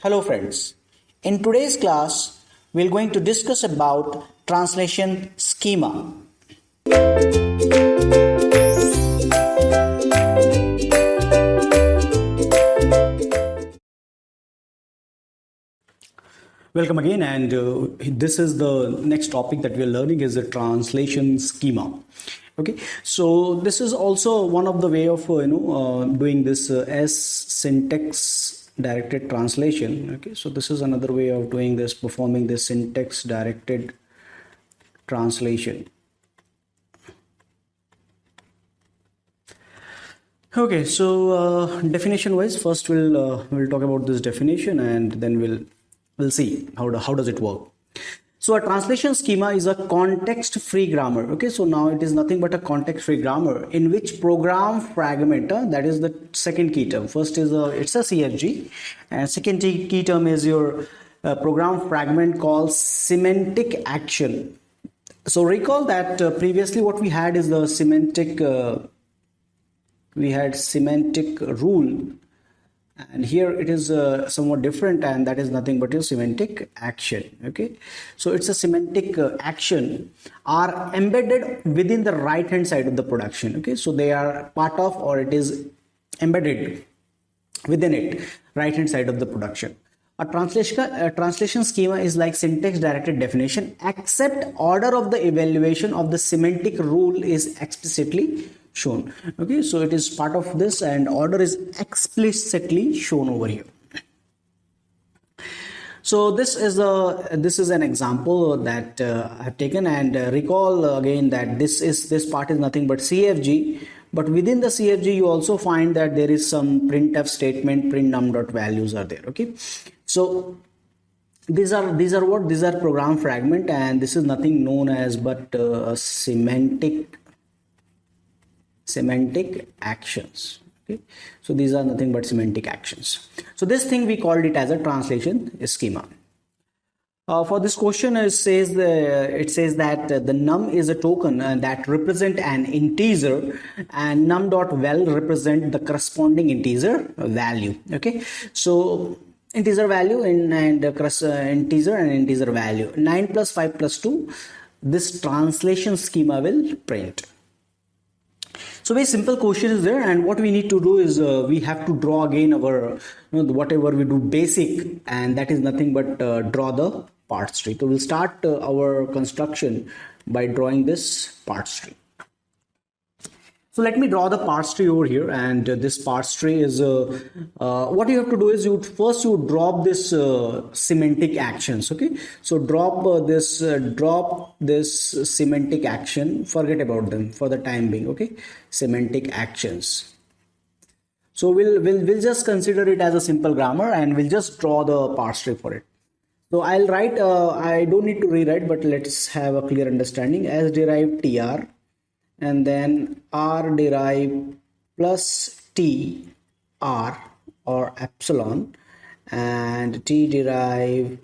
Hello friends. In today's class, we're going to discuss about translation schema. Welcome again, and this is the next topic that we're learning is the translation schema. Okay, so this is also one of the way of doing this as syntax directed translation. Okay, so this is another way of doing this, performing this syntax directed translation. Okay, so definition wise, first we'll talk about this definition, and then we'll see how does it work. So a translation schema is a context-free grammar. Okay, so now it is nothing but a context-free grammar in which program fragment, that is the second key term. First is it's a CFG, and second key term is your program fragment called semantic action. So recall that previously what we had is the semantic. We had semantic rule. And here it is somewhat different, and that is nothing but your semantic action. Okay, so it's a semantic action are embedded within the right hand side of the production. Okay, so they are part of, or it is embedded within it, right hand side of the production. A translation schema is like syntax directed definition, except order of the evaluation of the semantic rule is explicitly shown. Okay, so it is part of this, and order is explicitly shown over here. So this is an example that I have taken, and recall again that this part is nothing but CFG, but within the CFG you also find that there is some printf statement, print num.values are there. Okay, so these are program fragment, and this is nothing known as but semantic actions. Okay, so these are nothing but semantic actions. So this thing we called it as a translation schema. For this question, it says that the num is a token that represent an integer, and num.val represent the corresponding integer value. Okay, so integer value and integer and integer value, 9 plus 5 plus 2, this translation schema will print. So very simple question is there, and what we need to do is we have to draw again our whatever we do basic, and that is nothing but draw the parts tree. So we'll start our construction by drawing this parts tree. So let me draw the parts tree over here, and this parts tree is what you have to do is you drop this semantic actions. Okay, so drop this semantic action, forget about them for the time being. Okay, semantic actions. So we'll just consider it as a simple grammar, and we'll just draw the parts tree for it. So I'll write, I don't need to rewrite, but let's have a clear understanding. As derived tr, and then r derived plus t r or epsilon, and t derived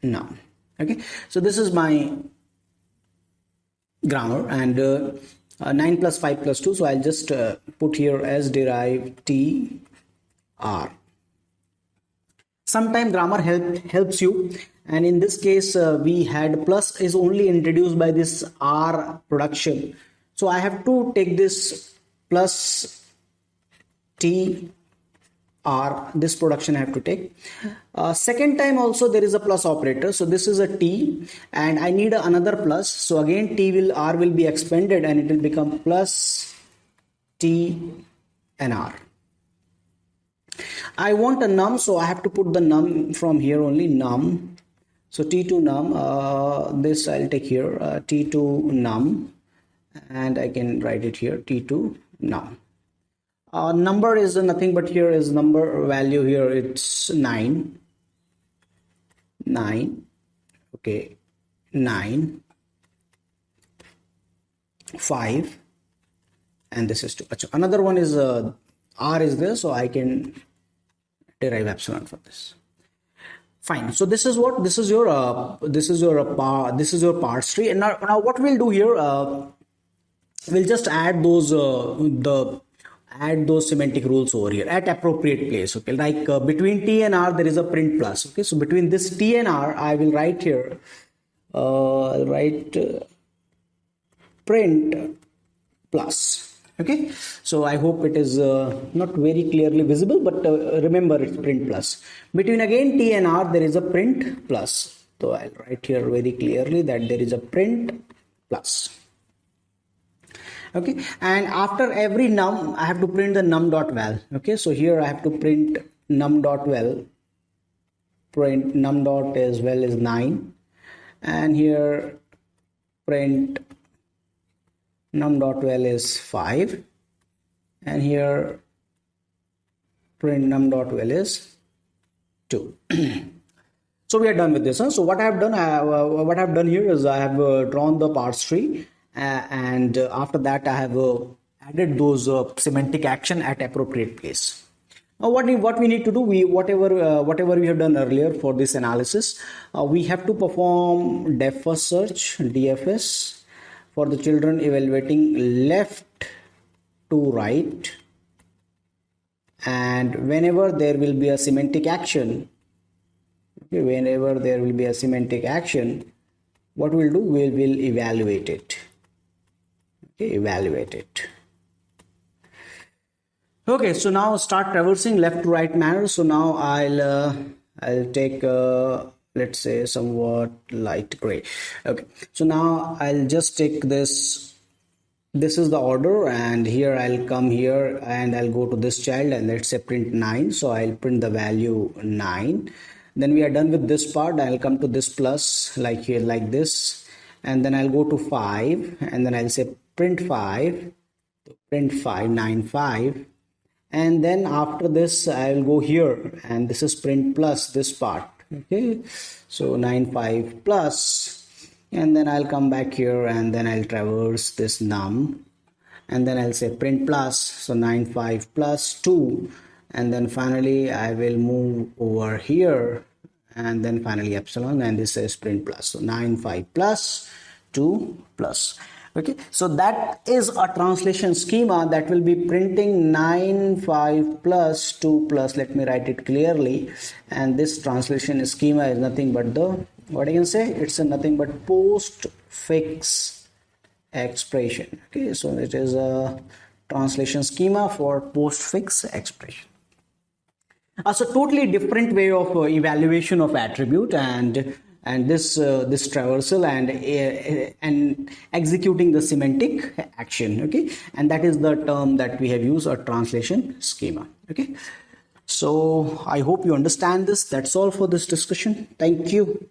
num. Okay, so this is my grammar, and 9 plus 5 plus 2, so I'll just put here as derived t r. Sometime grammar helps you, and in this case we had plus is only introduced by this r production. So I have to take this plus t r, this production I have to take. Second time also there is a plus operator, so this is a t, and I need another plus. So again r will be expanded, and it will become plus t and r. I want a num, so I have to put the num from here only, num. So t2 num, this I'll take here, t2 num, and I can write it here, t2 num. Number is nothing but here is number value here, it's 9. Okay, 9, 5, and this is 2. Another one is r is there, so I can derive epsilon for this. Fine. So this is your parts tree, and now what we'll do here, we'll just add those the add those semantic rules over here at appropriate place. Okay, like between T and R there is a print plus. Okay, so between this T and R I will write here I'll write print plus. Okay, so I hope it is not very clearly visible, but remember it's print plus. Between again T and R there is a print plus, so I'll write here very clearly that there is a print plus. Okay, and after every num I have to print the num dot val. Okay, so here I have to print num dot val, print num dot as well as 9, and here print num dot val is 5, and here print num dot val is 2. So we are done with this. So what I have done here is I have drawn the parse tree, and after that I have added those semantic action at appropriate place. Now what we need to do, whatever we have done earlier for this analysis, we have to perform def first search, DFS, for the children evaluating left to right, and whenever there will be a semantic action, okay, whenever there will be a semantic action, what we'll do, we will evaluate it. Okay, evaluate it. Okay, so now start traversing left to right manner. So now I'll take let's say somewhat light gray. Okay, so now I'll just take this is the order, and here I'll come here and I'll go to this child and let's say print 9. So I'll print the value 9. Then we are done with this part. I'll come to this plus like here like this, and then I'll go to 5 and then I'll say print 5, print 5, 9 5, and then after this I'll go here and this is print plus this part. Okay, so 9 5 plus, and then I'll come back here and then I'll traverse this num, and then I'll say print plus, so 9 5 plus 2, and then finally I will move over here and then finally epsilon, and this is print plus, so 9 5 plus 2 plus. Okay, so that is a translation schema that will be printing 9 5 plus 2 plus. Let me write it clearly, and this translation schema is nothing but the, what I can say, it's a nothing but postfix expression. Okay, so it is a translation schema for postfix expression. So totally different way of evaluation of attribute, and this traversal and executing the semantic action. Okay, and that is the term that we have used, a translation schema. Okay, so I hope you understand this. That's all for this discussion. Thank you.